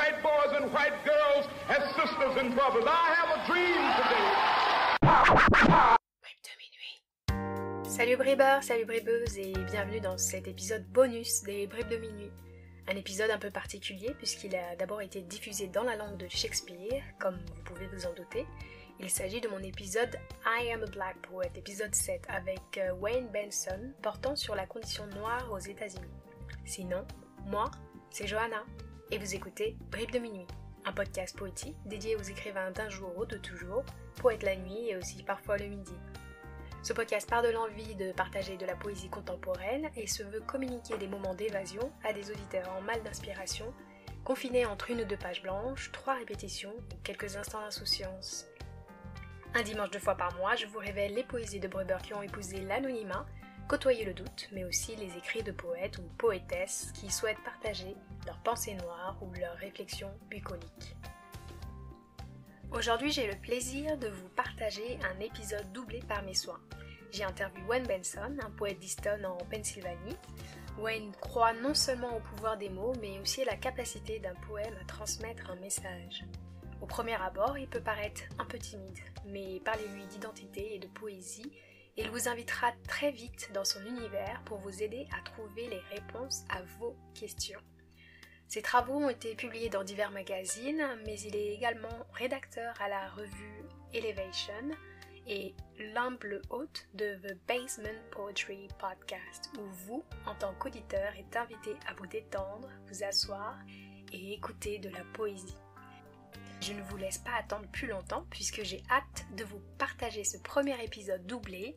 white boys and white girls as sisters and brothers. I have a dream today. Brib de minuit. Salut bribeurs, salut bribeuses et bienvenue dans cet épisode bonus des Bribes de minuit. Un épisode un peu particulier puisqu'il a d'abord été diffusé dans la langue de Shakespeare, comme vous pouvez vous en douter. Il s'agit de mon épisode I Am a Black Poet, épisode 7, avec Wayne Benson, portant sur la condition noire aux États-Unis. Sinon, moi, c'est Johanna, et vous écoutez Bribes de minuit, un podcast poétique dédié aux écrivains d'un jour ou de toujours, poètes la nuit et aussi parfois le midi. Ce podcast part de l'envie de partager de la poésie contemporaine et se veut communiquer des moments d'évasion à des auditeurs en mal d'inspiration, confinés entre 1 ou 2 pages blanches, 3 répétitions ou quelques instants d'insouciance. Un dimanche 2 fois par mois, je vous révèle les poésies de bribeurs qui ont épousé l'anonymat, côtoyé le doute, mais aussi les écrits de poètes ou poétesses qui souhaitent partager leurs pensées noires ou leurs réflexions bucoliques. Aujourd'hui, j'ai le plaisir de vous partager un épisode doublé par mes soins. J'ai interviewé Wayne Benson, un poète d'Easton en Pennsylvanie. Wayne croit non seulement au pouvoir des mots, mais aussi à la capacité d'un poème à transmettre un message. Au premier abord, il peut paraître un peu timide, mais parlez-lui d'identité et de poésie, et il vous invitera très vite dans son univers pour vous aider à trouver les réponses à vos questions. Ses travaux ont été publiés dans divers magazines, mais il est également rédacteur à la revue Elevation et l'humble hôte de The Basement Poetry Podcast, où vous, en tant qu'auditeur, êtes invité à vous détendre, vous asseoir et écouter de la poésie. Je ne vous laisse pas attendre plus longtemps puisque j'ai hâte de vous partager ce premier épisode doublé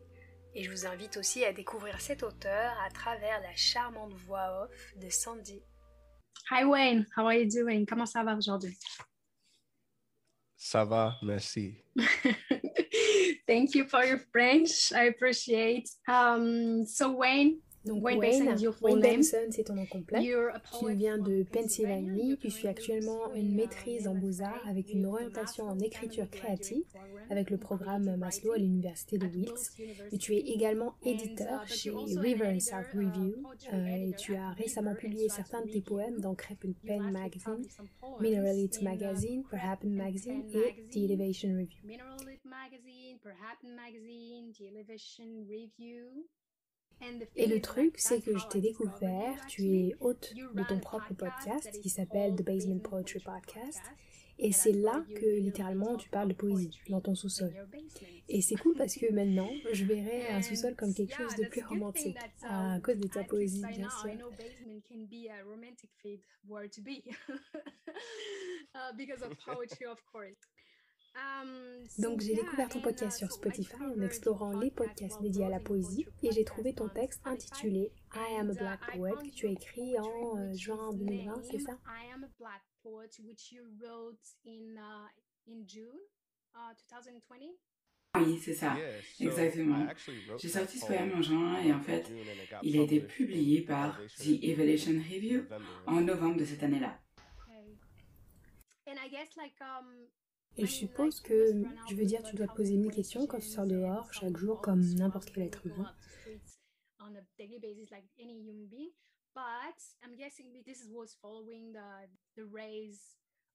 et je vous invite aussi à découvrir cet auteur à travers la charmante voix off de Sandy. Hi Wayne, how are you doing? Comment ça va aujourd'hui? Ça va, merci. Thank you for your French, I appreciate. So Wayne, Donc Wayne Benson, c'est ton nom complet. tu viens de Pennsylvanie, tu suis actuellement une maîtrise en beaux-arts avec une orientation en écriture créative avec le programme Maslow à l'université de Wilkes. Et tu es également éditeur chez River and South Review et tu as récemment publié certains de tes poèmes dans Crêpe and Pen Magazine, Mineralite Magazine, Perhappen Magazine et The Elevation Review. Et le truc, c'est que je t'ai découvert, tu es hôte de ton propre podcast qui s'appelle The Basement Poetry Podcast, et c'est là que littéralement tu parles de poésie, dans ton sous-sol. Et c'est cool parce que maintenant, je verrais un sous-sol comme quelque chose de plus romantique, à cause de ta poésie, bien sûr. Donc j'ai découvert ton podcast sur Spotify en explorant les podcasts dédiés à la poésie et j'ai trouvé ton texte intitulé I Am a Black Poet que tu as écrit en juin 2020, c'est ça? I Am a Black Poet which you wrote in June 2020. Oui, c'est ça, exactement. J'ai sorti ce poème en juin et en fait, il a été publié par The Elevation Review en novembre de cette année-là. Et je suppose que, je veux dire, tu dois te poser 1000 questions quand tu sors dehors chaque jour comme n'importe quel être humain.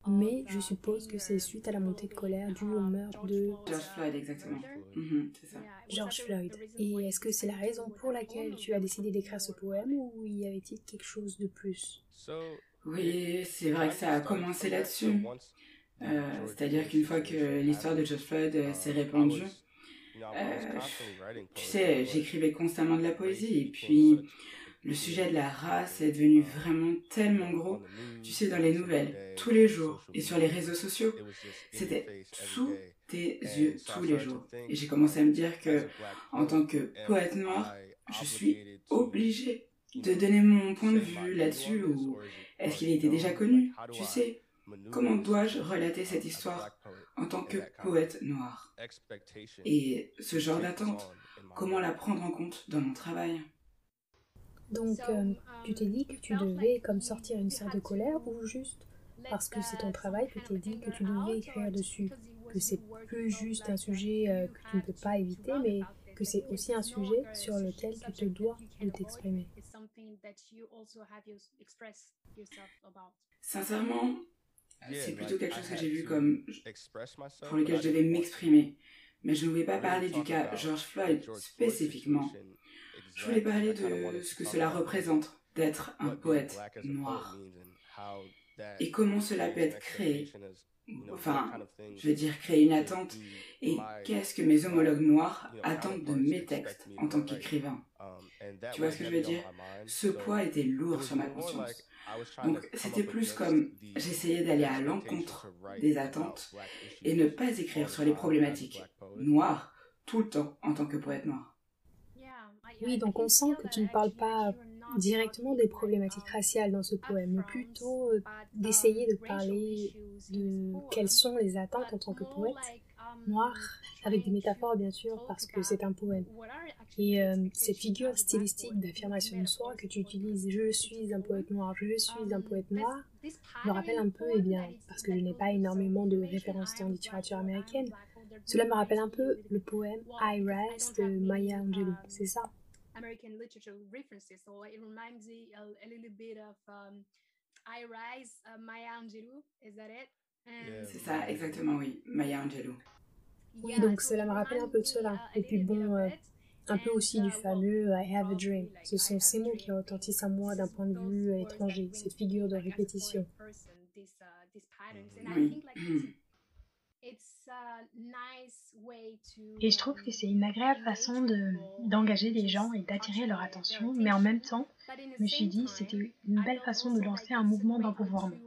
Mais je suppose que c'est suite à la montée de colère due au meurtre de George Floyd, exactement. C'est ça. George Floyd. Et est-ce que c'est la raison pour laquelle tu as décidé d'écrire ce poème ou y avait-il quelque chose de plus? Oui, c'est vrai que ça a commencé là-dessus. C'est-à-dire qu'une fois que l'histoire de George Floyd s'est répandue, tu sais, j'écrivais constamment de la poésie et puis le sujet de la race est devenu vraiment tellement gros, tu sais, dans les nouvelles, tous les jours et sur les réseaux sociaux. C'était sous tes yeux tous les jours. Et j'ai commencé à me dire que, en tant que poète noir, je suis obligée de donner mon point de vue là-dessus ou est-ce qu'il était déjà connu, tu sais? Comment dois-je relater cette histoire en tant que poète noir? Et ce genre d'attente, comment la prendre en compte dans mon travail? Donc, tu t'es dit que tu devais comme sortir une sorte de colère ou juste parce que c'est ton travail que tu t'es dit que tu devais écrire dessus? Que c'est plus juste un sujet que tu ne peux pas éviter, mais que c'est aussi un sujet sur lequel tu te dois de t'exprimer? Sincèrement, C'est plutôt quelque chose que j'ai vu comme pour lequel je devais m'exprimer. Mais je ne voulais pas parler du cas George Floyd spécifiquement. Je voulais parler de ce que cela représente d'être un poète noir. Et comment cela peut être créé. Enfin, je veux dire créer une attente. Et qu'est-ce que mes homologues noirs attendent de mes textes en tant qu'écrivain? Tu vois ce que je veux dire? Ce poids était lourd sur ma conscience. Donc c'était plus comme j'essayais d'aller à l'encontre des attentes et ne pas écrire sur les problématiques noires tout le temps en tant que poète noir. Oui, donc on sent que tu ne parles pas directement des problématiques raciales dans ce poème, mais plutôt d'essayer de parler de quelles sont les attentes en tant que poète noir, avec des métaphores bien sûr, parce que c'est un poème. Et cette figure stylistique d'affirmation de soi que tu utilises, je suis un poète noir, je suis un poète noir, me rappelle un peu, eh bien, parce que je n'ai pas énormément de références en littérature américaine, cela me rappelle un peu le poème I Rise de Maya Angelou, c'est ça? American literature references, so it reminds me a little bit of I Rise, Maya Angelou, is that it? C'est ça, exactement, oui, Maya Angelou. Oui, donc cela me rappelle un peu de cela. Et puis bon, un peu aussi du fameux I Have a Dream. Ce sont ces mots qui retentissent à moi d'un point de vue étranger, cette figure de répétition. Oui. Et je trouve que c'est une agréable façon d'engager les gens et d'attirer leur attention, mais en même temps, je me suis dit c'était une belle façon de lancer un mouvement d'empowerment.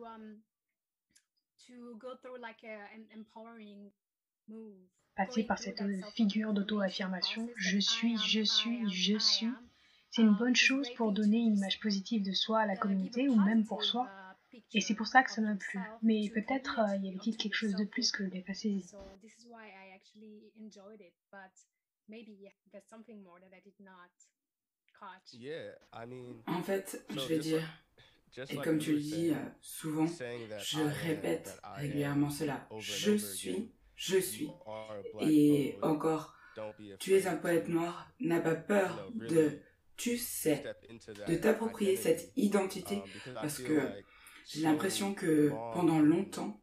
Passer par cette figure d'auto-affirmation, je suis, c'est une bonne chose pour donner une image positive de soi à la communauté ou même pour soi. Et c'est pour ça que ça m'a plu. Mais peut-être y avait-il quelque chose de plus que je n'ai pas saisi. En fait, je vais dire, et comme tu le dis souvent, je répète régulièrement cela. Je suis. Et encore, tu es un poète noir, n'as pas peur tu sais, de t'approprier cette identité parce que j'ai l'impression que pendant longtemps,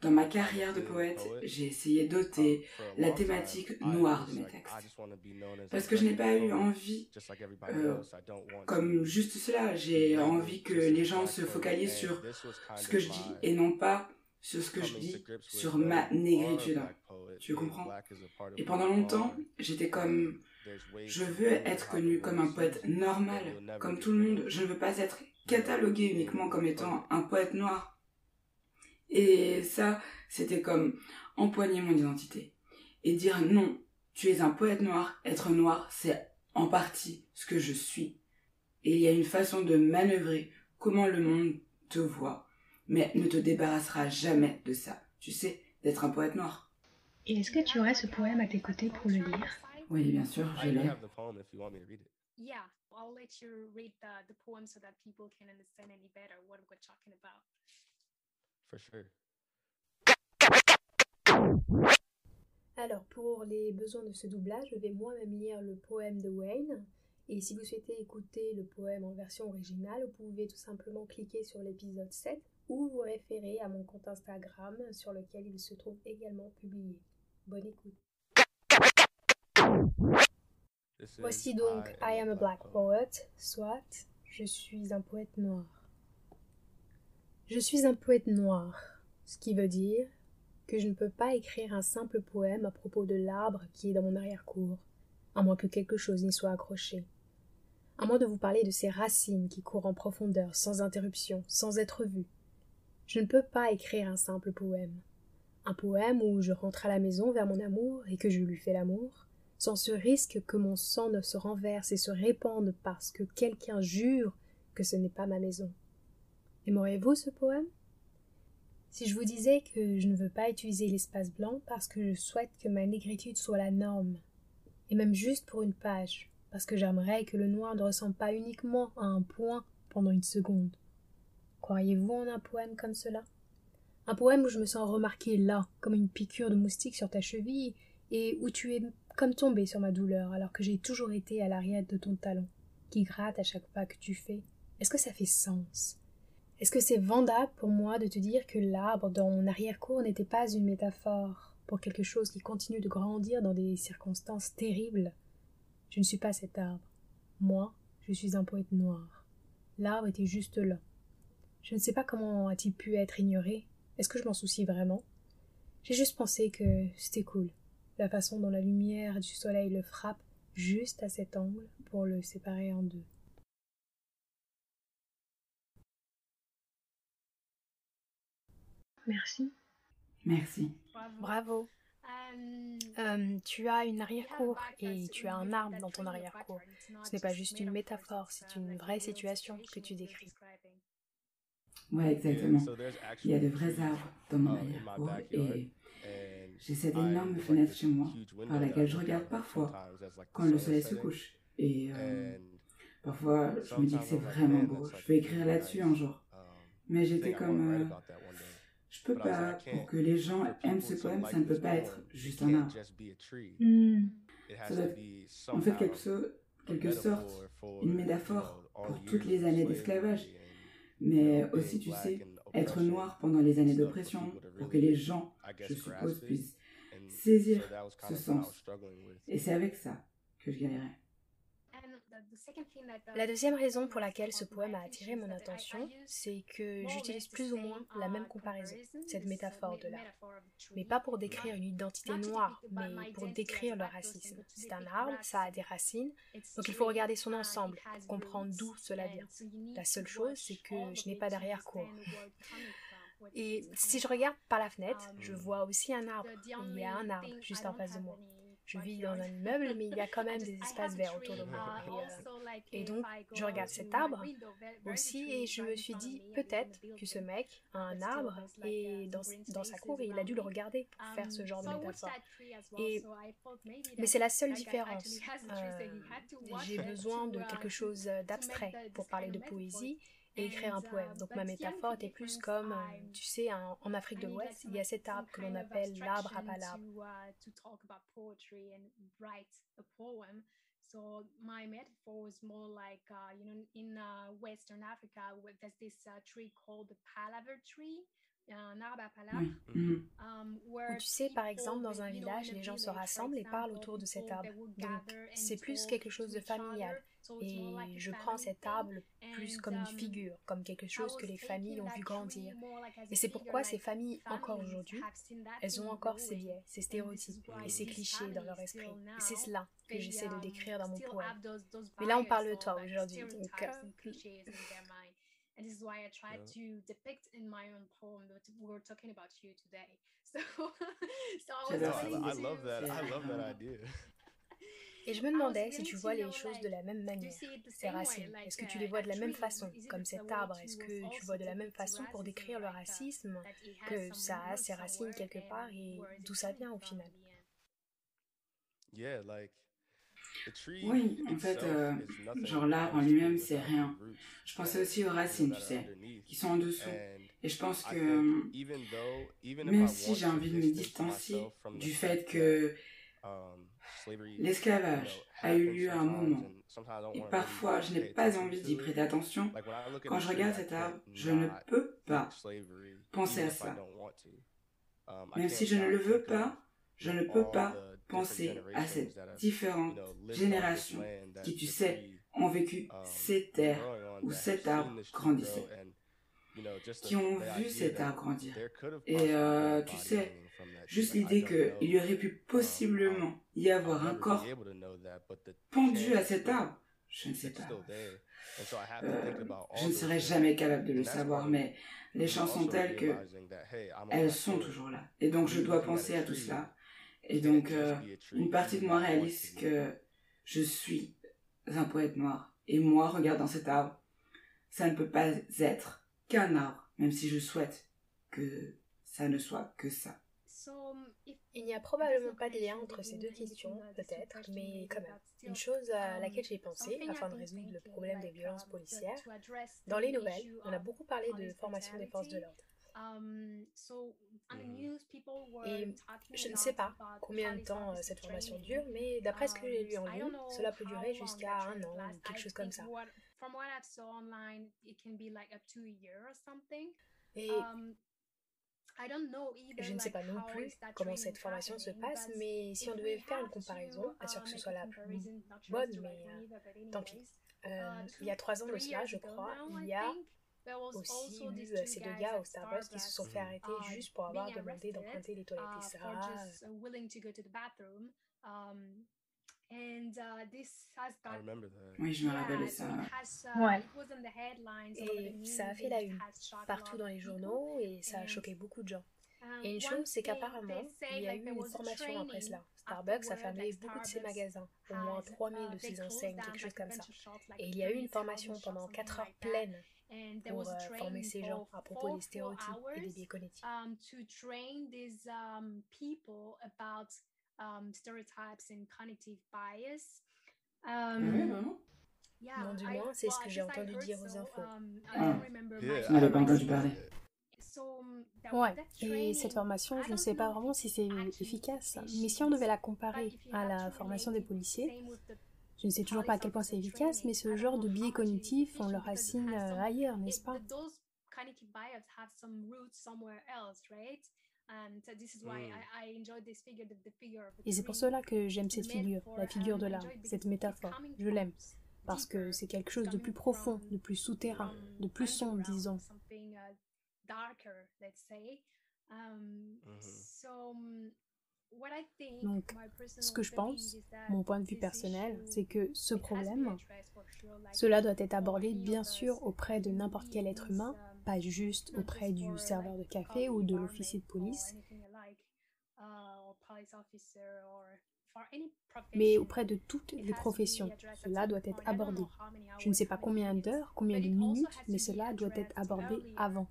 dans ma carrière de poète, j'ai essayé d'ôter la thématique noire de mes textes. Parce que je n'ai pas eu envie, comme juste cela, j'ai envie que les gens se focalisent sur ce que je dis et non pas sur ce que je dis, sur ma négritude. Tu comprends? Et pendant longtemps, j'étais comme, je veux être connu comme un poète normal, comme tout le monde. Je ne veux pas être catalogué uniquement comme étant un poète noir. Et ça, c'était comme empoigner mon identité. Et dire non, tu es un poète noir, être noir, c'est en partie ce que je suis. Et il y a une façon de manœuvrer comment le monde te voit, mais ne te débarrassera jamais de ça. Tu sais, d'être un poète noir. Et est-ce que tu aurais ce poème à tes côtés pour le lire? Oui, bien sûr, je l'ai. Yeah, I'll let you read the poem so that people can understand any better what we're talking about. For sure. Alors, pour les besoins de ce doublage, je vais moi-même lire le poème de Wayne. Et si vous souhaitez écouter le poème en version originale, vous pouvez tout simplement cliquer sur l'épisode 7 ou vous référer à mon compte Instagram sur lequel il se trouve également publié. Bonne écoute. Voici donc I am a black poet, soit je suis un poète noir. Je suis un poète noir, ce qui veut dire que je ne peux pas écrire un simple poème à propos de l'arbre qui est dans mon arrière-cour, à moins que quelque chose n'y soit accroché. À moins de vous parler de ces racines qui courent en profondeur, sans interruption, sans être vues. Je ne peux pas écrire un simple poème. Un poème où je rentre à la maison vers mon amour et que je lui fais l'amour, sans ce risque que mon sang ne se renverse et se répande parce que quelqu'un jure que ce n'est pas ma maison. Aimeriez-vous ce poème? Si je vous disais que je ne veux pas utiliser l'espace blanc parce que je souhaite que ma négritude soit la norme, et même juste pour une page, parce que j'aimerais que le noir ne ressemble pas uniquement à un point pendant une seconde. Croiriez-vous en un poème comme cela? Un poème où je me sens remarquée là, comme une piqûre de moustique sur ta cheville, et où tu es comme tombé sur ma douleur alors que j'ai toujours été à l'arrière de ton talon, qui gratte à chaque pas que tu fais. Est-ce que ça fait sens? Est-ce que c'est vendable pour moi de te dire que l'arbre dans mon arrière-cour n'était pas une métaphore pour quelque chose qui continue de grandir dans des circonstances terribles? Je ne suis pas cet arbre. Moi, je suis un poète noir. L'arbre était juste là. Je ne sais pas comment a-t-il pu être ignoré. Est-ce que je m'en soucie vraiment? J'ai juste pensé que c'était cool, la façon dont la lumière du soleil le frappe juste à cet angle pour le séparer en deux. Merci. Merci. Bravo. Tu as une arrière-cour et tu as un arbre dans ton arrière-cour. Ce n'est pas juste une métaphore, c'est une vraie situation que tu décris. Ouais, exactement. Il y a de vrais arbres dans mon arrière-cour et j'ai cette énorme fenêtre chez moi par laquelle je regarde parfois quand le soleil se couche. Et parfois, je me dis que c'est vraiment beau. Je vais écrire là-dessus un jour. Mais j'étais comme... je peux pas, pour que les gens aiment ce poème, ça ne peut pas être juste un arbre. Ça doit être, en fait, quelque sorte, une métaphore pour toutes les années d'esclavage. Mais aussi, tu sais, être noir pendant les années d'oppression, pour que les gens, je suppose, puissent saisir ce sens. Et c'est avec ça que je galérais. La deuxième raison pour laquelle ce poème a attiré mon attention, c'est que j'utilise plus ou moins la même comparaison, cette métaphore de l'arbre. Mais pas pour décrire une identité noire, mais pour décrire le racisme. C'est un arbre, ça a des racines, donc il faut regarder son ensemble pour comprendre d'où cela vient. La seule chose, c'est que je n'ai pas d'arrière-cour. Et si je regarde par la fenêtre, je vois aussi un arbre. Il y a un arbre juste en face de moi. Je vis dans un immeuble, mais il y a quand même des espaces verts autour de moi. Et donc, je regarde cet arbre aussi et je me suis dit, peut-être que ce mec a un arbre et dans sa cour, et il a dû le regarder pour faire ce genre de métaphore. Mais c'est la seule différence. J'ai besoin de quelque chose d'abstrait pour parler de poésie et écrire un poème. Donc ma métaphore était plus comme, tu sais, en Afrique de l'Ouest, il y a cet arbre que l'on appelle l'arbre à palabre. So my metaphor was more like, in Western Africa, there's this tree called the palaver tree. Un arbre à palabre. Où tu sais, par exemple, dans un village, les gens se rassemblent et parlent autour de cet arbre. Donc, c'est plus quelque chose de familial. Et je prends cet arbre plus comme une figure, comme quelque chose que les familles ont vu grandir. Et c'est pourquoi ces familles, encore aujourd'hui, elles ont encore ces biais, ces stéréotypes et ces clichés dans leur esprit. Et c'est cela que j'essaie de décrire dans mon poème. Mais là, on parle de toi aujourd'hui. Donc, and this is why I tried to depict in my own poem that we're talking about you today. So I love that idea. Et je me demandais si tu vois les choses de la même manière, ces racines. Est-ce que tu les vois de la même façon, comme cet arbre? Est-ce que tu vois de la même façon pour décrire le racisme, que ça a ses racines quelque part et d'où ça vient au final? Oui, en fait, genre l'arbre en lui-même, c'est rien. Je pensais aussi aux racines, tu sais, qui sont en dessous. Et je pense que même si j'ai envie de me distancier du fait que l'esclavage a eu lieu à un moment, et parfois je n'ai pas envie d'y prêter attention, quand je regarde cet arbre, je ne peux pas penser à ça. Même si je ne le veux pas, je ne peux pas penser à ces différentes générations qui, tu sais, ont vécu ces terres où cet arbre grandissait, qui ont vu cet arbre grandir. Et tu sais, juste l'idée qu'il y aurait pu possiblement y avoir un corps pendu à cet arbre, je ne sais pas. Je ne serais jamais capable de le savoir, mais les chances sont telles que elles sont toujours là. Et donc je dois penser à tout cela. Et donc, une partie de moi réalise que je suis un poète noir. Et moi, regardant cet arbre, ça ne peut pas être qu'un arbre, même si je souhaite que ça ne soit que ça. Il n'y a probablement pas de lien entre ces deux questions, peut-être, mais quand même. Une chose à laquelle j'ai pensé, afin de résoudre le problème des violences policières, dans les nouvelles, on a beaucoup parlé de formation des forces de l'ordre. Et je ne sais pas combien de temps cette formation dure, mais d'après ce que j'ai lu en ligne, cela peut durer jusqu'à 1 an ou quelque chose comme ça. from what I saw online, it can be like up to a year or something. Et I don't know either, je ne sais pas non plus comment cette formation se passe, mais si on devait faire une comparaison, pas sûr que ce soit la plus bonne, mais tant pis. Il y a 3 ans de cela, je crois, il y a aussi eu ces 2 gars au Starbucks qui se sont fait arrêter juste pour avoir demandé d'emprunter les toilettes, etc. I remember that. Oui, je me rappelle de ça. Ouais. Et ça a fait la une partout dans les journaux et ça a choqué beaucoup de gens. Et une chose, c'est qu'apparemment, il y a eu une formation après cela. Starbucks a fermé beaucoup de ses magasins, au moins 3000 de ses enseignes, quelque chose comme ça. Et il y a eu une formation pendant 4 heures pleines pour former ces gens à propos des stéréotypes et des biais cognitifs. Stereotypes and cognitive bias. Vraiment? Non, du moins, c'est ce que j'ai entendu dire aux infos. Je n'avais pas entendu parler. Ouais, et cette formation, je ne sais pas vraiment si c'est efficace, mais si on devait la comparer à la formation des policiers, je ne sais toujours pas à quel point c'est efficace, mais ce genre de biais cognitifs, on le racine ailleurs, n'est-ce pas? Et c'est pour cela que j'aime cette figure, la figure de l'âme, cette métaphore, je l'aime, parce que c'est quelque chose de plus profond, de plus souterrain, de plus sombre, disons. Donc, ce que je pense, mon point de vue personnel, c'est que ce problème, cela doit être abordé bien sûr auprès de n'importe quel être humain, pas juste auprès du serveur de café ou de l'officier de police, mais auprès de toutes les professions. Cela doit être abordé. Je ne sais pas combien d'heures, combien de minutes, mais cela doit être abordé avant.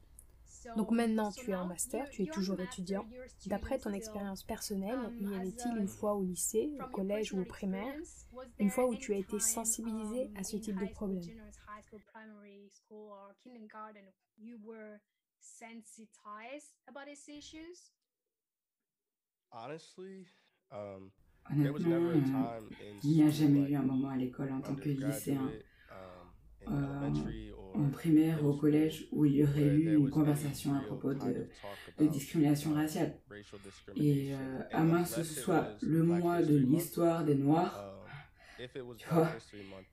Donc maintenant, tu es en master, tu es toujours étudiant. D'après ton expérience personnelle, y avait-il une fois au lycée, au collège ou au primaire, une fois où tu as été sensibilisé à ce type de problème? Honestly, Honnêtement, il n'y a jamais eu un moment à l'école en tant que lycéen, en primaire ou au collège, où il y aurait eu une conversation à propos de discrimination raciale. Et à moins que ce soit le mois de l'histoire des Noirs, tu vois,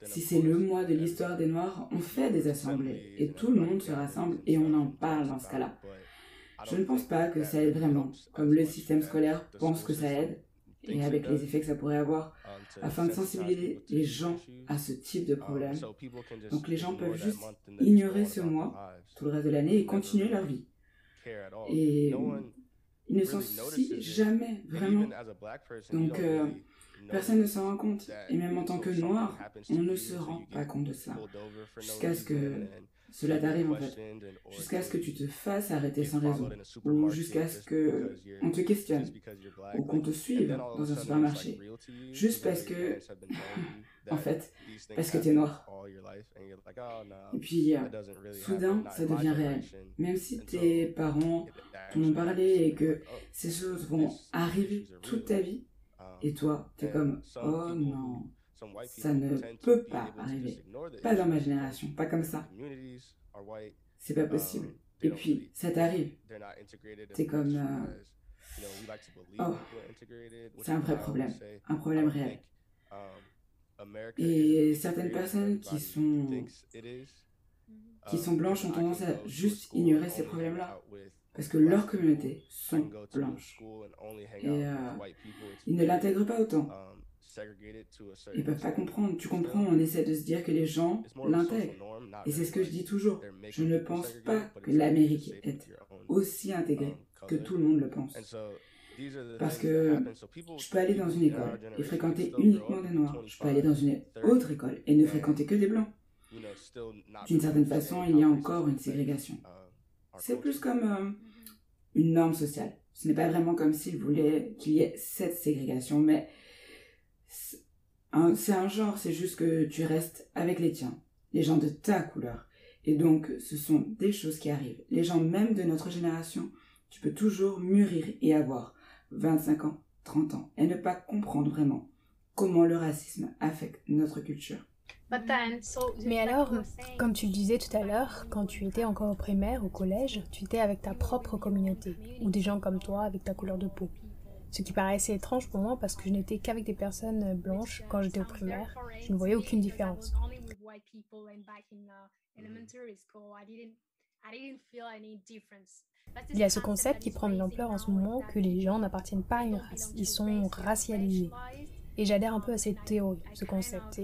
si c'est le mois de l'histoire des Noirs, on fait des assemblées et tout le monde se rassemble et on en parle dans ce cas-là. Je ne pense pas que ça aide vraiment, comme le système scolaire pense que ça aide, et avec les effets que ça pourrait avoir, afin de sensibiliser les gens à ce type de problème. Donc les gens peuvent juste ignorer ce mois, tout le reste de l'année, et continuer leur vie. Et ils ne s'en soucient jamais, vraiment. Donc personne ne s'en rend compte. Et même en tant que noir, on ne se rend pas compte de ça. Jusqu'à ce que cela t'arrive en fait. Jusqu'à ce que tu te fasses arrêter sans raison. Ou jusqu'à ce qu'on te questionne. Ou qu'on te suive dans un supermarché. Juste parce que... en fait, parce que t'es noir. Et puis, soudain, ça devient réel. Même si tes parents t'en ont parlé et que ces choses vont arriver toute ta vie, et toi, t'es comme, oh non, ça ne peut pas arriver. Pas dans ma génération, pas comme ça. C'est pas possible. Et puis, ça t'arrive. T'es comme, oh, c'est un vrai problème. Un problème réel. Et certaines personnes qui sont blanches ont tendance à juste ignorer ces problèmes-là. Parce que leur communauté sont blanches. Et ils ne l'intègrent pas autant. Ils ne peuvent pas comprendre. Tu comprends, on essaie de se dire que les gens l'intègrent. Et c'est ce que je dis toujours. Je ne pense pas que l'Amérique est aussi intégrée que tout le monde le pense. Parce que je peux aller dans une école et fréquenter uniquement des noirs. Je peux aller dans une autre école et ne fréquenter que des blancs. D'une certaine façon, il y a encore une ségrégation. C'est plus comme une norme sociale. Ce n'est pas vraiment comme s'ils voulaient qu'il y ait cette ségrégation, mais c'est un genre, c'est juste que tu restes avec les tiens, les gens de ta couleur. Et donc, ce sont des choses qui arrivent. Les gens même de notre génération, tu peux toujours mûrir et avoir 25 ans, 30 ans, et ne pas comprendre vraiment comment le racisme affecte notre culture. Mais alors, comme tu le disais tout à l'heure, quand tu étais encore au primaire, au collège, tu étais avec ta propre communauté, ou des gens comme toi avec ta couleur de peau. Ce qui paraissait étrange pour moi parce que je n'étais qu'avec des personnes blanches quand j'étais au primaire. Je ne voyais aucune différence. Il y a ce concept qui prend de l'ampleur en ce moment que les gens n'appartiennent pas à une race, ils sont racialisés. Et j'adhère un peu à cette théorie, ce concept.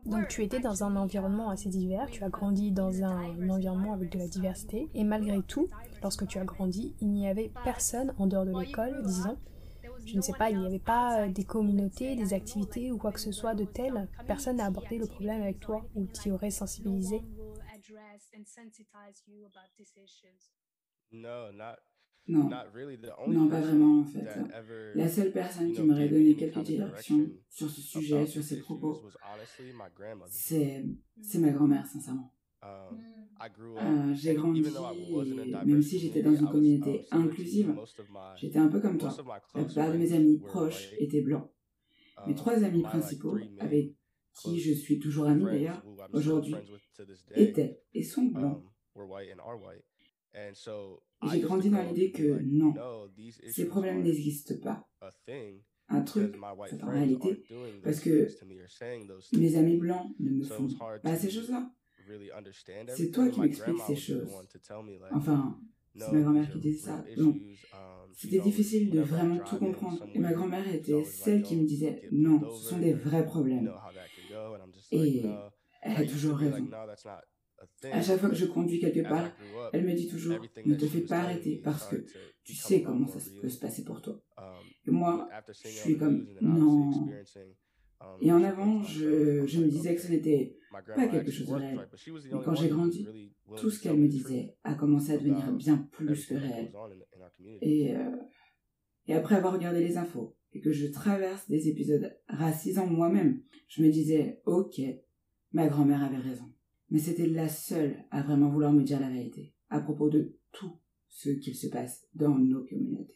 Donc tu étais dans un environnement assez divers, tu as grandi dans un environnement avec de la diversité, et malgré tout, lorsque tu as grandi, il n'y avait personne en dehors de l'école, disons. Je ne sais pas, il n'y avait pas des communautés, des activités ou quoi que ce soit de tel. Personne n'a abordé le problème avec toi ou t'y aurait sensibilisé. No, not Non, not really. The only non, pas person vraiment en fait. that ever, La seule personne qui you know, m'aurait gave donné me any quelques kind of directions direction sur ce sujet, about sur these ces issues propos, was honestly my grandmother. c'est ma grand-mère, sincèrement. I grew up, J'ai and grandi even though I wasn't in et diverse même si j'étais dans community, une communauté similar to inclusive, you. j'étais un peu comme toi. Most of my La close plupart de mes friends amis were proches white. étaient blancs. Mes 3 amis My like principaux, 3 main avec qui je close suis toujours ami friends d'ailleurs, who I'm still aujourd'hui, friends with to this day, étaient et sont blancs. were white and are white. And so Et I j'ai used to grandi dans grow up l'idée and be que like, non, no, these ces issues problèmes aren't n'existent pas. a thing Un because truc, my white c'est en friends réalité aren't doing parce those que things to me or saying those things mes to amis me. blancs ne me So it font was hard pas ces to choses-là. really understand C'est toi everything. qui My m'expliques grandma ces would be the choses. one to tell me like, Enfin, c'est no, ma grand-mère these qui are disait ça. real Donc, issues. c'était She's always, difficile de whenever I'm vraiment tout driving comprendre. Et ma somewhere, grand-mère she's était always celle like, qui me don't disait get non, pulled ce sont over. des vrais You problèmes. know how that can go. And I'm just like, Et no. elle I a used to toujours be like, raison. no, that's not a thing. À chaque fois que je But conduis quelque as I part, grew up, elle me dit toujours everything ne that te she fais was pas telling arrêter me parce que started to tu become sais a lot comment more ça peut real. se passer pour toi. Et And moi, after je seeing suis on the comme news and then obviously non. experiencing Et en some avant, things myself, je I'm me like, disais que ce okay, n'était my pas grandma quelque actually chose de was réel. right, but she was the Mais only quand one j'ai who was grandi, really willing tout to ce tell qu'elle me me the truth disait a commencé à devenir about bien plus que everything that réel. goes on in our community. Et après avoir regardé les infos et que je traverse des épisodes racisants moi-même, je me disais ok, ma grand-mère avait raison. Mais c'était la seule à vraiment vouloir me dire la vérité à propos de tout ce qu'il se passe dans nos communautés.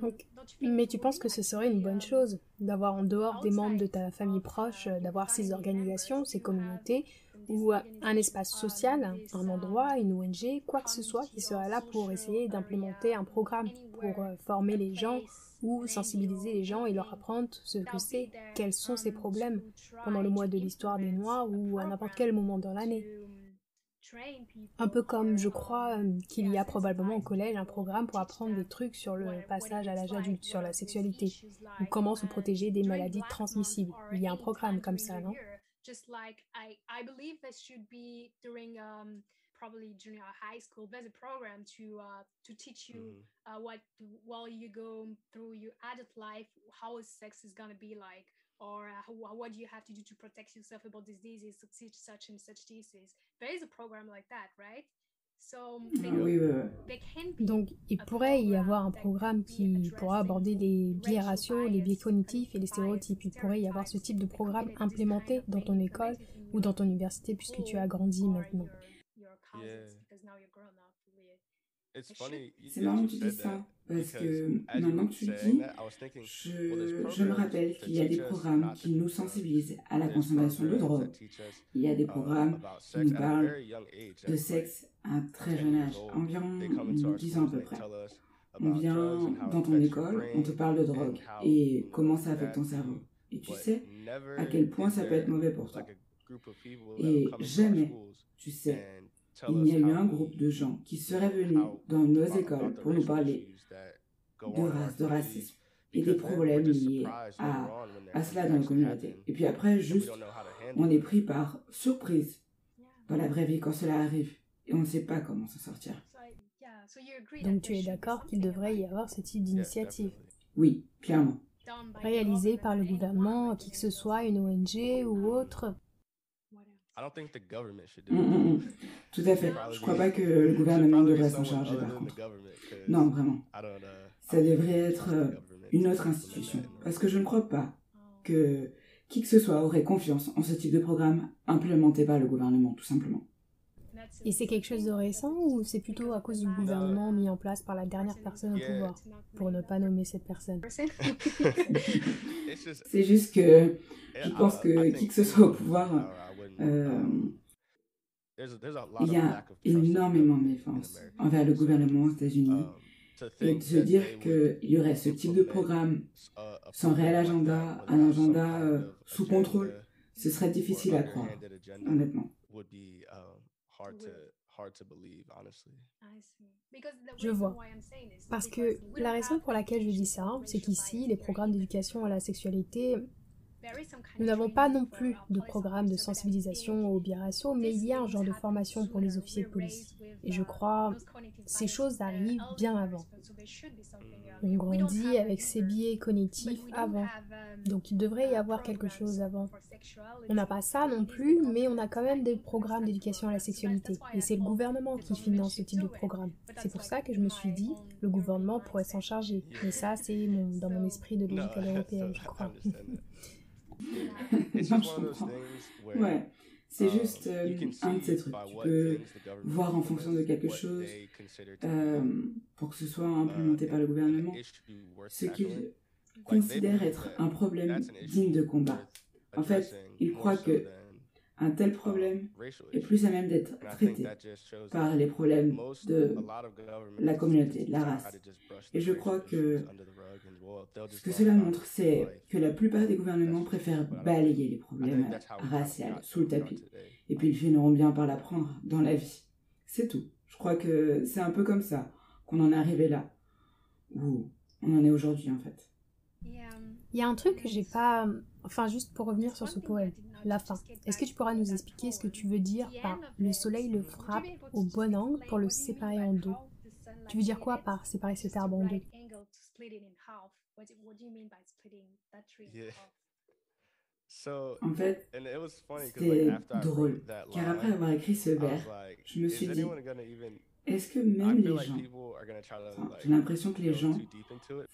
Donc, mais tu penses que ce serait une bonne chose d'avoir en dehors des membres de ta famille proche, d'avoir ces organisations, ces communautés, ou un espace social, un endroit, une ONG, quoi que ce soit qui serait là pour essayer d'implémenter un programme pour former les gens ou sensibiliser les gens et leur apprendre ce que c'est, quels sont ces problèmes pendant le mois de l'histoire des Noirs ou à n'importe quel moment dans l'année. Un peu comme je crois qu'il y a probablement au collège un programme pour apprendre des trucs sur le passage à l'âge adulte, sur la sexualité, ou comment se protéger des maladies transmissibles. Il y a un programme comme ça, non? Just like I believe there should be during probably junior high school there's a program to teach you what while you go through your adult life how sex is gonna be like or what do you have to do to protect yourself about these diseases such and such diseases. There is a program like that, right? So Oui, Donc, il pourrait y avoir un programme qui pourra aborder les biais raciaux, les biais cognitifs et les stéréotypes. Il pourrait y avoir ce type de programme implémenté dans ton école ou dans ton université puisque tu as grandi maintenant. C'est marrant que tu dis ça, parce que maintenant que tu le dis, je me rappelle qu'il y a des programmes qui nous sensibilisent à la consommation de drogue. Il y a des programmes qui nous parlent de sexe à un très jeune âge, environ 10 ans à peu près. On vient dans ton école, on te parle de drogue et comment ça affecte ton cerveau. Et tu sais à quel point ça peut être mauvais pour toi. Et jamais, tu sais, il n'y a eu un groupe de gens qui seraient venus dans nos écoles pour nous parler de race, de racisme et des problèmes liés à cela dans nos communautés. Et puis après, juste, on est pris par surprise dans la vraie vie quand cela arrive et on ne sait pas comment s'en sortir. Donc tu es d'accord qu'il devrait y avoir ce type d'initiative? Oui, clairement. Réalisée par le gouvernement, qui que ce soit, une ONG ou autre. Tout à fait. Je crois pas que le gouvernement devrait s'en charger par contre. Non, vraiment. Ça devrait être une autre institution. Parce que je ne crois pas que qui que ce soit aurait confiance en ce type de programme implémenté par le gouvernement, tout simplement. Et c'est quelque chose de récent ou c'est plutôt à cause du gouvernement mis en place par la dernière personne au pouvoir, pour ne pas nommer cette personne? C'est juste que je pense que qui que ce soit au pouvoir, il y a énormément de méfiance envers le gouvernement aux États-Unis. Et de se dire qu'il y aurait ce type de programme sans réel agenda, un agenda sous contrôle, ce serait difficile à croire, honnêtement. Je vois. Parce que la raison pour laquelle je dis ça, c'est qu'ici, les programmes d'éducation à la sexualité, nous n'avons pas non plus de programme de sensibilisation aux biraciaux, mais il y a un genre de formation pour les officiers de police. Et je crois ces choses arrivent bien avant. On grandit avec ces biais cognitifs avant. Donc il devrait y avoir quelque chose avant. On n'a pas ça non plus, mais on a quand même des programmes d'éducation à la sexualité. Et c'est le gouvernement qui finance ce type de programme. C'est pour ça que je me suis dit, le gouvernement pourrait s'en charger. Mais ça, c'est dans mon esprit de logique européenne, je crois. Non, je comprends. Ouais, c'est juste un de ces trucs. Tu peux voir en fonction de quelque chose, pour que ce soit implémenté par le gouvernement, ce qu'ils considèrent être un problème digne de combat. En fait, ils croient que un tel problème est plus à même d'être traité par les problèmes de la communauté, de la race. Et je crois que ce que cela montre, c'est que la plupart des gouvernements préfèrent balayer les problèmes raciaux sous le tapis. Et puis ils finiront bien par l'apprendre dans la vie. C'est tout. Je crois que c'est un peu comme ça qu'on en est arrivé là, où on en est aujourd'hui en fait. Il y a un truc que j'ai pas... Enfin, juste pour revenir sur ce poème, la fin. Est-ce que tu pourras nous expliquer ce que tu veux dire par « le soleil le frappe au bon angle pour le séparer en deux ». Tu veux dire quoi par séparer cet arbre en deux? En fait, c'était drôle, car après avoir écrit ce vers, je me suis dit, est-ce que même les gens, j'ai l'impression que les gens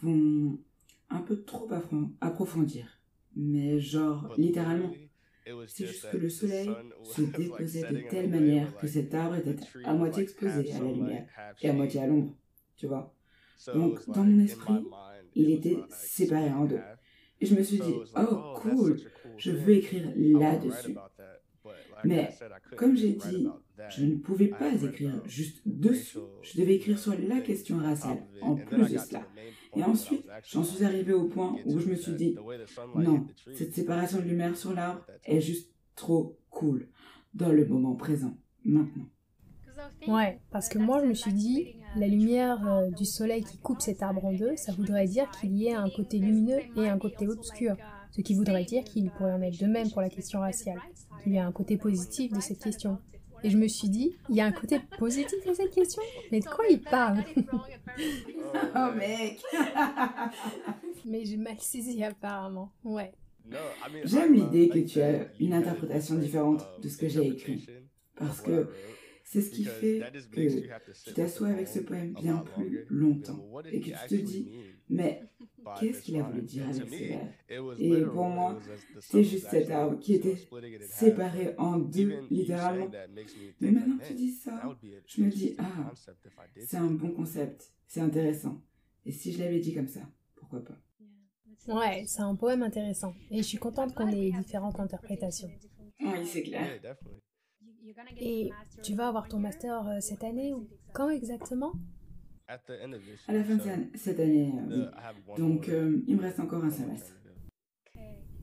vont un peu trop approfondir, mais genre littéralement, c'est juste que le soleil se déposait de telle manière que cet arbre était à moitié exposé à la lumière et à moitié à l'ombre, tu vois. Donc dans mon esprit, il était séparé en deux. Et je me suis dit, oh cool, je veux écrire là-dessus. Mais comme j'ai dit, je ne pouvais pas écrire juste dessus, je devais écrire sur la question raciale, en plus de cela. Et ensuite, j'en suis arrivée au point où je me suis dit, non, cette séparation de lumière sur l'arbre est juste trop cool, dans le moment présent, maintenant. Ouais, parce que moi je me suis dit, la lumière du soleil qui coupe cet arbre en deux, ça voudrait dire qu'il y ait un côté lumineux et un côté obscur. Ce qui voudrait dire qu'il pourrait en être de même pour la question raciale, qu'il y a un côté positif de cette question. Et je me suis dit, il y a un côté positif de cette question? Mais de quoi il parle? Oh mec. Mais j'ai mal saisi apparemment, ouais. J'aime l'idée que tu as une interprétation différente de ce que j'ai écrit, parce que c'est ce qui fait que tu t'assois avec ce poème bien plus longtemps et que tu te dis, mais qu'est-ce qu'il a voulu dire avec ces vers? Et pour moi, c'est juste cet arbre qui était séparé en deux, littéralement. Mais maintenant que tu dis ça, je me dis, ah, c'est un bon concept, c'est intéressant. Et si je l'avais dit comme ça, pourquoi pas? Ouais, c'est un poème intéressant. Et je suis contente qu'on ait différentes interprétations. Oui, c'est clair. Et tu vas avoir ton master cette année ou quand exactement? À la fin de cette année, oui. Donc, il me reste encore un semestre.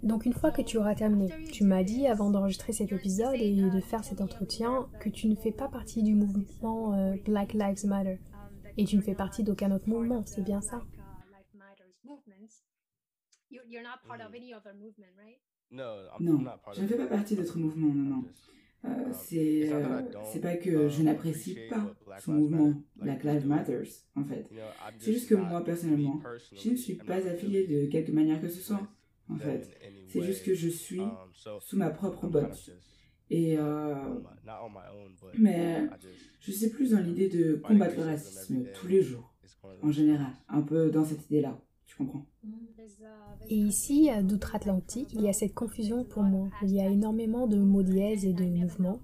Donc une fois que tu auras terminé, tu m'as dit avant d'enregistrer cet épisode et de faire cet entretien que tu ne fais pas partie du mouvement Black Lives Matter. Et tu ne fais partie d'aucun autre mouvement, c'est bien ça? Non, je ne fais pas partie d'autres mouvements, non. C'est pas que je n'apprécie pas ce mouvement Black Lives Matter, en fait. C'est juste que moi, personnellement, je ne suis pas affiliée de quelque manière que ce soit, en fait. C'est juste que je suis sous ma propre botte. Et mais je suis plus dans l'idée de combattre le racisme tous les jours, en général, un peu dans cette idée-là, tu comprends? Et ici, d'outre-Atlantique, il y a cette confusion pour moi. Il y a énormément de mots dièses et de mouvements.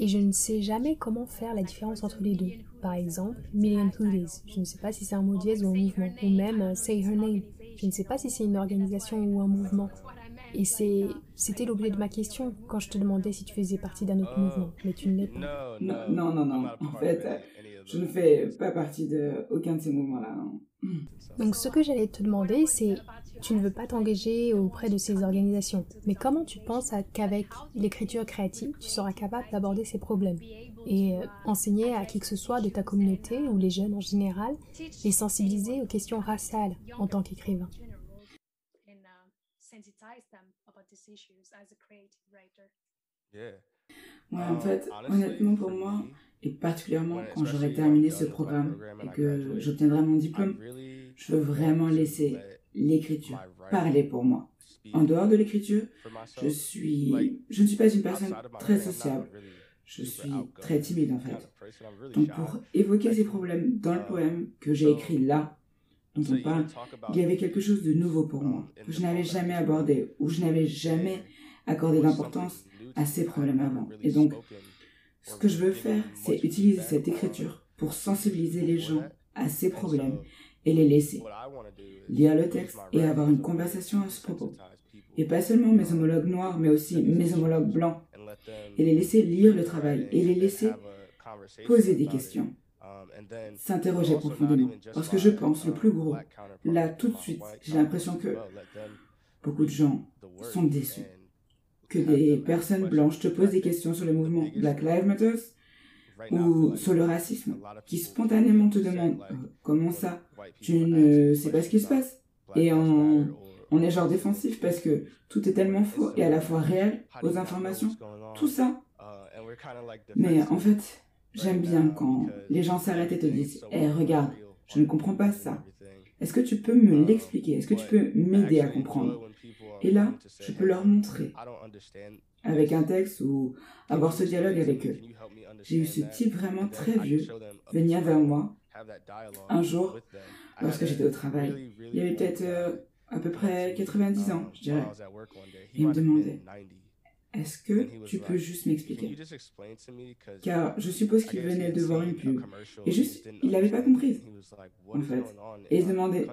et je ne sais jamais comment faire la différence entre les deux. Par exemple, Million Hoodies, je ne sais pas si c'est un mot dièse ou un mouvement, ou même Say Her Name, je ne sais pas si c'est une organisation ou un mouvement. Et c'était l'objet de ma question quand je te demandais si tu faisais partie d'un autre mouvement, mais tu ne l'es pas. Non. En fait, je ne fais pas partie d'aucun de ces mouvements-là. Donc ce que j'allais te demander, c'est, tu ne veux pas t'engager auprès de ces organisations, mais comment tu penses qu'avec l'écriture créative, tu seras capable d'aborder ces problèmes et enseigner à qui que ce soit de ta communauté ou les jeunes en général, les sensibiliser aux questions raciales en tant qu'écrivain? Ouais, en fait, honnêtement pour moi, et particulièrement quand j'aurai terminé ce programme et que j'obtiendrai mon diplôme, je veux vraiment laisser l'écriture parler pour moi. En dehors de l'écriture, je ne suis pas une personne très sociable. Je suis très timide en fait. Donc pour évoquer ces problèmes dans le poème que j'ai écrit là, dont on parle, il y avait quelque chose de nouveau pour moi, que je n'avais jamais abordé, ou je n'avais jamais accordé d'importance à ces problèmes avant. Et donc, ce que je veux faire, c'est utiliser cette écriture pour sensibiliser les gens à ces problèmes et les laisser lire le texte et avoir une conversation à ce propos. Et pas seulement mes homologues noirs, mais aussi mes homologues blancs. Et les laisser lire le travail et les laisser poser des questions, s'interroger profondément. Parce que je pense, le plus gros, là tout de suite, j'ai l'impression que beaucoup de gens sont déçus. Que des personnes blanches te posent des questions sur le mouvement Black Lives Matter ou sur le racisme, qui spontanément te demandent comment ça, tu ne sais pas ce qui se passe. Et on est genre défensif parce que tout est tellement faux et à la fois réel aux informations, tout ça. Mais en fait, j'aime bien quand les gens s'arrêtent et te disent « Hey, regarde, je ne comprends pas ça. Est-ce que tu peux me l'expliquer? Est-ce que tu peux m'aider à comprendre ?» Et là, je peux leur montrer avec un texte ou avoir ce dialogue avec eux. J'ai eu ce type vraiment très vieux venir vers moi un jour lorsque j'étais au travail. Il y avait peut-être à peu près 90 ans, je dirais. Et il me demandait, est-ce que tu peux juste m'expliquer? Car je suppose qu'il venait de voir une pub. Et juste, il n'avait pas compris, en fait. Et il se demandait,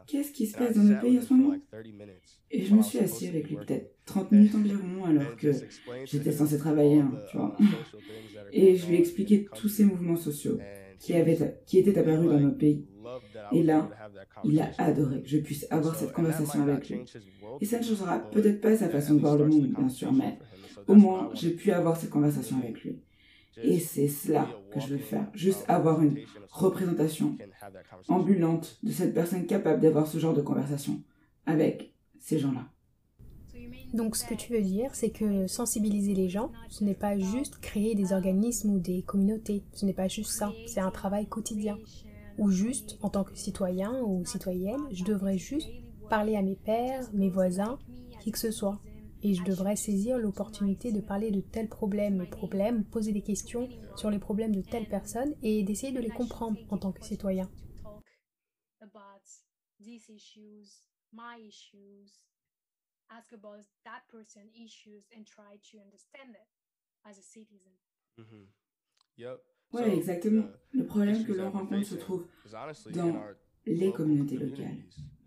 qu'est-ce qui se passe dans notre pays en ce moment? Et je me suis assis avec lui peut-être 30 minutes environ, alors que j'étais censée travailler, hein, tu vois. Et je lui ai expliqué tous ces mouvements sociaux qui étaient apparus dans notre pays. Et là, il a adoré que je puisse avoir cette conversation avec lui. Et ça ne changera peut-être pas sa façon de voir le monde, bien sûr, mais au moins, j'ai pu avoir cette conversation avec lui. Et c'est cela que je veux faire, juste avoir une représentation ambulante de cette personne capable d'avoir ce genre de conversation avec ces gens-là. Donc ce que tu veux dire, c'est que sensibiliser les gens, ce n'est pas juste créer des organismes ou des communautés, ce n'est pas juste ça, c'est un travail quotidien. Ou juste, en tant que citoyen ou citoyenne, je devrais juste parler à mes pairs, mes voisins, qui que ce soit. Et je devrais saisir l'opportunité de parler de tels problèmes, poser des questions sur les problèmes de telles personnes et d'essayer de les comprendre en tant que citoyen. Ouais, exactement. Le problème que l'on rencontre se trouve dans les communautés locales.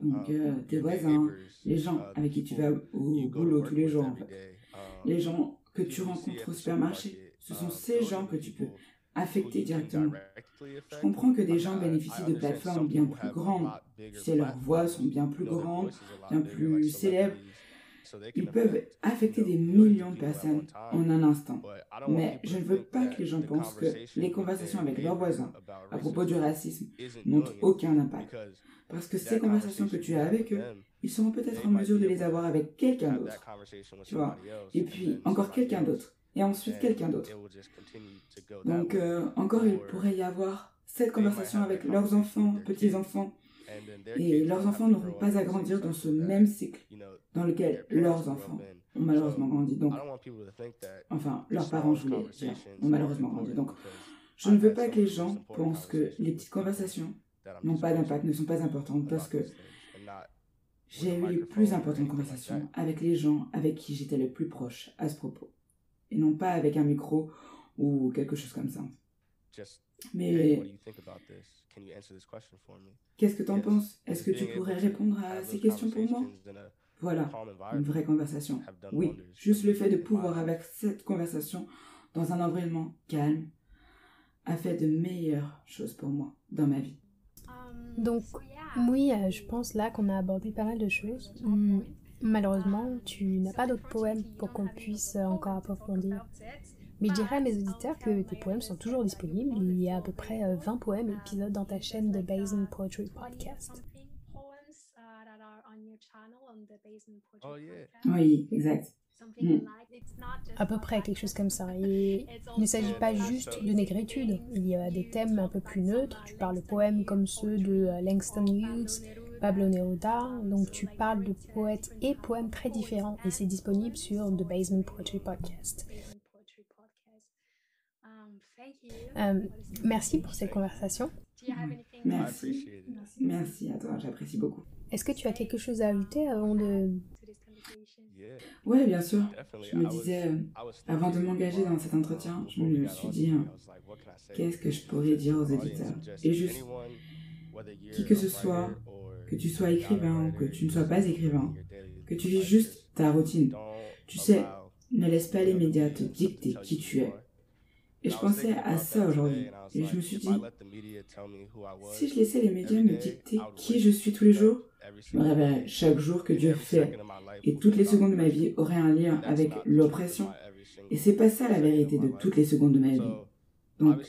Donc, tes voisins, les gens avec qui tu vas au boulot tous les jours, en fait. Les gens que tu rencontres au supermarché. Ce sont ces gens que tu peux affecter directement. Je comprends que des gens bénéficient de plateformes bien plus grandes. Tu sais, leurs voix sont bien plus grandes, bien plus célèbres. Ils peuvent affecter des millions de personnes en un instant. Mais je ne veux pas que les gens pensent que les conversations avec leurs voisins à propos du racisme n'ont aucun impact. Parce que ces conversations que tu as avec eux, ils seront peut-être en mesure de les avoir avec quelqu'un d'autre. Tu vois? Et puis encore quelqu'un d'autre. Et ensuite quelqu'un d'autre. Donc encore il pourrait y avoir cette conversation avec leurs enfants, petits-enfants. Et leurs enfants n'auront pas à grandir dans ce même cycle dans lequel leurs enfants ont malheureusement grandi. Donc, enfin, leurs parents, je voulais dire, ont malheureusement grandi. Donc, je ne veux pas que les gens pensent que les petites conversations n'ont pas d'impact, ne sont pas importantes, parce que j'ai eu les plus importantes conversations avec les gens avec qui j'étais le plus proche à ce propos. Et non pas avec un micro ou quelque chose comme ça. Just, hey, Mais what do you think about this? Can you answer this question for me? qu'est-ce que t'en Yes. penses? Est-ce que Just tu being pourrais able to répondre à have ces those questions pour moi? conversations in a Voilà, calm une environment vraie conversation. have done Oui, wonders juste for le me fait de in my pouvoir life. avec cette conversation dans un environnement calme a fait de meilleures choses pour moi dans ma vie. Donc, oui, je pense là qu'on a abordé pas mal de choses. Malheureusement, tu n'as pas d'autres poèmes pour qu'on puisse encore approfondir. Mais je dirais à mes auditeurs que tes poèmes sont toujours disponibles. Il y a à peu près 20 poèmes et épisodes dans ta chaîne de Basement Poetry Podcast. Oh, yeah. Oui, exact. À peu près quelque chose comme ça. Et il ne s'agit pas juste de négritude. Il y a des thèmes un peu plus neutres. Tu parles de poèmes comme ceux de Langston Hughes, Pablo Neruda. Donc tu parles de poètes et poèmes très différents. Et c'est disponible sur The Basement Poetry Podcast. Merci pour cette conversation. Merci. Merci à toi, j'apprécie beaucoup. Est-ce que tu as quelque chose à ajouter avant de... Yeah, Oui, bien sûr. definitely. Je me disais, avant de m'engager dans cet entretien, je me suis dit, qu'est-ce que je pourrais dire aux auditeurs? Et juste, qui que ce soit, que tu sois écrivain ou que tu ne sois pas écrivain, que tu vis juste ta routine. Tu sais, ne laisse pas les médias te dicter qui tu es. Et je pensais à ça aujourd'hui. Et je me suis dit, si je laissais les médias me dicter qui je suis tous les jours, je me réveillerais chaque jour que Dieu fait. Et toutes les secondes de ma vie auraient un lien avec l'oppression. Et c'est pas ça la vérité de toutes les secondes de ma vie. Donc,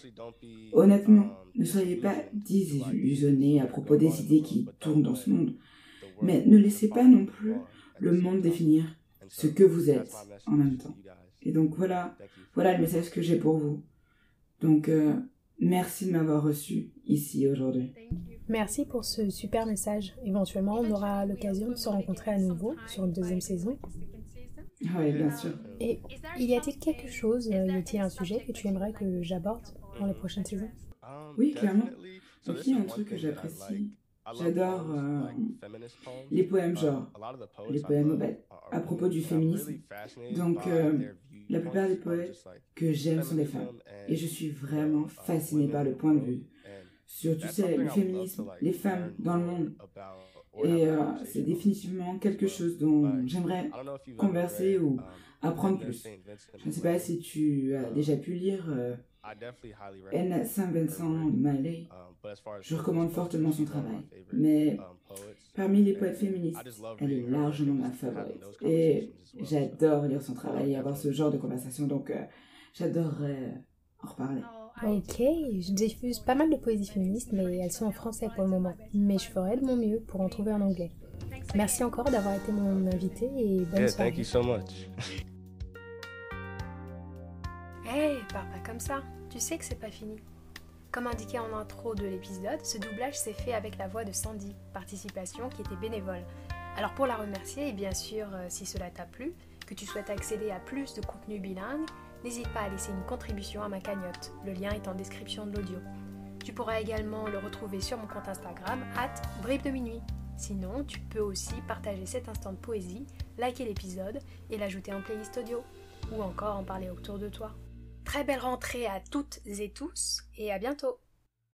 honnêtement, ne soyez pas désillusionnés à propos des idées qui tournent dans ce monde. Mais ne laissez pas non plus le monde définir ce que vous êtes en même temps. Et donc voilà le message que j'ai pour vous. Donc merci de m'avoir reçu ici aujourd'hui. Merci pour ce super message. Éventuellement, on aura l'occasion de se rencontrer à nouveau sur une deuxième saison. Oui, bien sûr. Et y a-t-il quelque chose, y a-t-il un sujet que tu aimerais que j'aborde dans les prochaines saisons? Oui, clairement. Donc il y a un truc que j'apprécie. J'adore les poèmes genre, les poèmes à propos du féminisme. Donc la plupart des poètes que j'aime sont des femmes. Et je suis vraiment fascinée par le point de vue sur, tu sais, le féminisme, les femmes dans le monde. Et c'est définitivement quelque chose dont j'aimerais converser ou apprendre plus. Je ne sais pas si tu as déjà pu lire N. Saint-Vincent Millay. Je recommande fortement son travail. Mais parmi les poètes féministes, elle est largement ma favorite. Et j'adore lire son travail et avoir ce genre de conversation. Donc j'adorerais en reparler. Ok, je diffuse pas mal de poésie féministe, mais elles sont en français pour le moment. Mais je ferai de mon mieux pour en trouver en anglais. Merci encore d'avoir été mon invité et bonne Yeah, soirée. thank you so much. Hey, pars pas comme ça. Tu sais que c'est pas fini. Comme indiqué en intro de l'épisode, ce doublage s'est fait avec la voix de Sandy, participation qui était bénévole. Alors pour la remercier, et bien sûr, si cela t'a plu, que tu souhaites accéder à plus de contenu bilingue, n'hésite pas à laisser une contribution à ma cagnotte. Le lien est en description de l'audio. Tu pourras également le retrouver sur mon compte Instagram, @bribe-de-minuit. Sinon, tu peux aussi partager cet instant de poésie, liker l'épisode et l'ajouter en playlist audio, ou encore en parler autour de toi. Très belle rentrée à toutes et tous, et à bientôt!